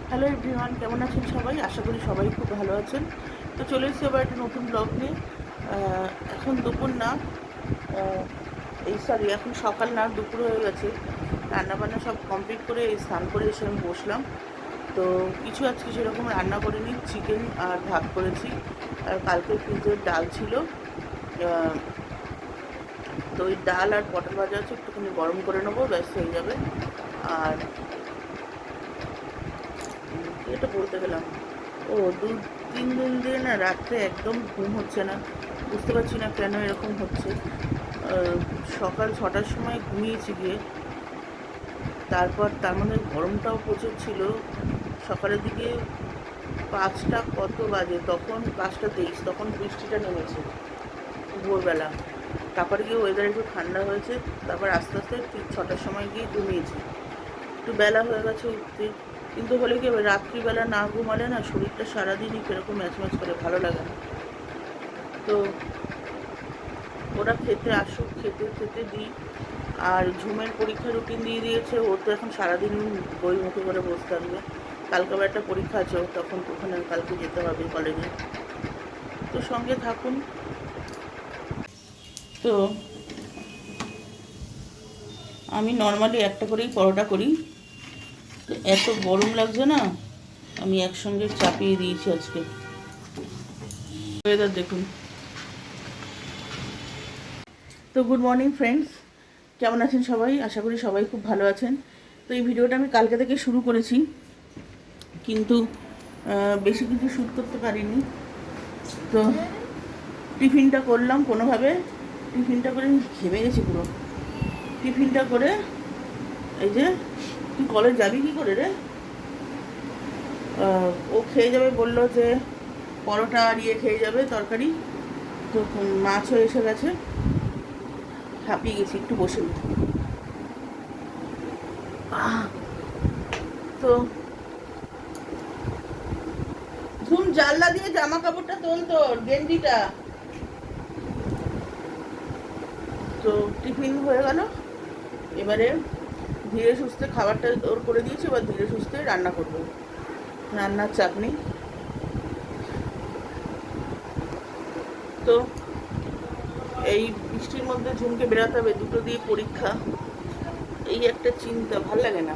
Hello everyone, কেমন আছেন সবাই? আশা করি সবাই খুব ভালো আছেন। তো চলে এসেছি আবার একটা নতুন ব্লগ নিয়ে। এখন দুপুর না, এখন সকাল না, দুপুর হয়ে গেছে। রান্নাবান্না সব কমপ্লিট করে স্নান করে এসে আমি বসলাম। তো আজকে সেরকম রান্না করিনি, চিকেন আর ভাত করেছি। আর কালকে ফ্রিজের ডাল ছিল, তো ওই ডাল আর পটল ভাজা আছে, একটুখানি গরম করে নেবো, ব্যাস হয়ে যাবে। আর এটা বলতে গেলাম, ও 2-3 দিন দিয়ে না রাত্রে একদম ঘুম হচ্ছে না, বুঝতে পারছি না কেন এরকম হচ্ছে। সকাল 6টার সময় ঘুমিয়েছি গিয়ে, তারপর তার মধ্যে গরমটাও প্রচুর ছিল। সকালের দিকে 5টা কত বাজে, তখন 5টা 23, তখন বৃষ্টিটা নেমেছে ভোরবেলা। তারপরে গিয়ে ওয়েদার একটু ঠান্ডা হয়েছে, তারপর আস্তে আস্তে ঠিক 6টার সময় গিয়ে ঘুমিয়েছি। একটু বেলা হয়ে গেছে উঠতে, কিন্তু হলে কি হবে, রাত্রিবেলা না ঘুমালে না শরীরটা সারাদিনই কীরকম ম্যাচ করে, ভালো লাগে না। তো ওরা খেতে আসুক, খেতে খেতে দিই। আর ঝুমের পরীক্ষা রুটিন দিয়ে দিয়েছে, ও তো এখন সারাদিন বই মুখে করে বসে থাকবে। কালকে আবার একটা পরীক্ষা আছে, তখন ওখানে কালকে যেতে হবে কলেজে। তো সঙ্গে থাকুন। তো আমি নর্মালি একটা করেই পরোটা করি, তো এত গরম লাগছে না, আমি একসঙ্গে চাপিয়ে দিয়েছি আজকে। ওয়েদার দেখুন। তো গুড মর্নিং ফ্রেন্ডস, কেমন আছেন সবাই? আশা করি সবাই খুব ভালো আছেন। তো এই ভিডিওটা আমি কালকে থেকে শুরু করেছি, কিন্তু বেশি কিছু শ্যুট করতে পারিনি। তো টিফিনটা করলাম কোনোভাবে, টিফিনটা করে ঘেমে গেছি পুরো। টিফিনটা করে এই যে, তুই কলেজ যাবি কী করে রে? ও খেয়ে যাবে বললো, যে পরোটা আর খেয়ে যাবে তরকারি। তো মাছও এসে গেছে, হাঁপিয়ে গেছি, একটু বসে নি। তো ঝুম জানলা দিয়ে জামা কাপড়টা তোল, তোর গেঞ্জিটা। তো টিফিন হয়ে গেল, এবারে ধীরে সুস্থে খাবারটা ওর করে দিয়েছি, এবার ধীরে সুস্থে রান্না করবো। রান্নার চাটনি। তো এই বৃষ্টির মধ্যে ঝুমকে বেরাতে হবে, দুটো দিয়ে পরীক্ষা, এই একটা চিন্তা, ভাল লাগে না।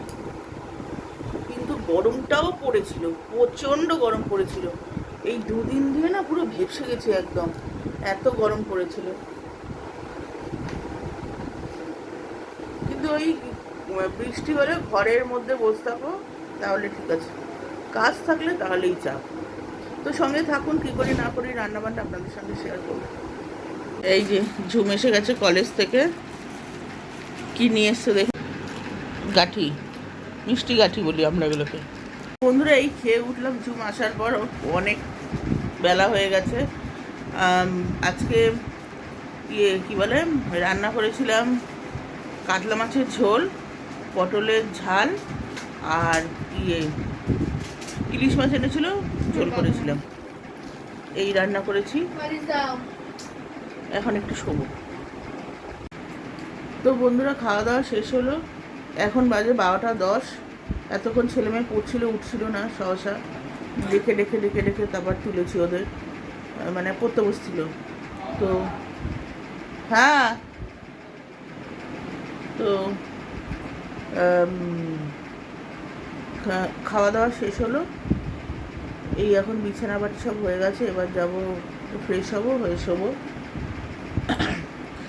কিন্তু গরমটাও পড়েছিল, প্রচণ্ড গরম পড়েছিল। এই 2 দিন দিয়ে না পুরো ভেসে গেছে একদম, এত গরম পড়েছিল। কিন্তু ওই বৃষ্টি হলে ঘরের মধ্যে বসে থাকো, তাহলে ঠিক আছে। কাজ থাকলে তাহলেই চাপ। তো সঙ্গে থাকুন, কী করি না করি রান্নাবান্না আপনাদের সঙ্গে শেয়ার করব। এই যে ঝুম এসে গেছে কলেজ থেকে, কি নিয়ে এসছে দেখুন, গাঠি, মিষ্টি গাঠি বলি আমরা এগুলোকে। বন্ধুরা, এই খেয়ে উঠলাম ঝুম আসার পর, অনেক বেলা হয়ে গেছে। আজকে কি বলে, রান্না করেছিলাম কাতলা মাছের ঝোল, পটলের ঝাল, আর ইলিশ মাছ এনেছিল, ঝোল করেছিলাম, এই রান্না করেছি। এখন একটু শোবো। তো বন্ধুরা, খাওয়া দাওয়া শেষ হলো, এখন বাজে 12টা 10। এতক্ষণ ছেলেমেয়ে পড়ছিল, উঠছিল না, সহসা ডেকে ডেকে ডেকে ডেকে তারপর তুলেছি ওদের, মানে পড়তে বসছিল। তো হ্যাঁ, তো খাওয়া দাওয়া শেষ হলো, এই এখন বিছানা বাটি সব হয়ে গেছে, এবার যাব ফ্রেশ হবো, হয়ে শোবো।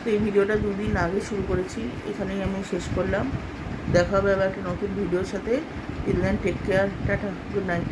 তো এই ভিডিওটা 2 দিন আগে শুরু করেছি, এখানেই আমি শেষ করলাম। দেখা হবে আবার একটা নতুন ভিডিওর সাথে। Till then take care, tata, good night.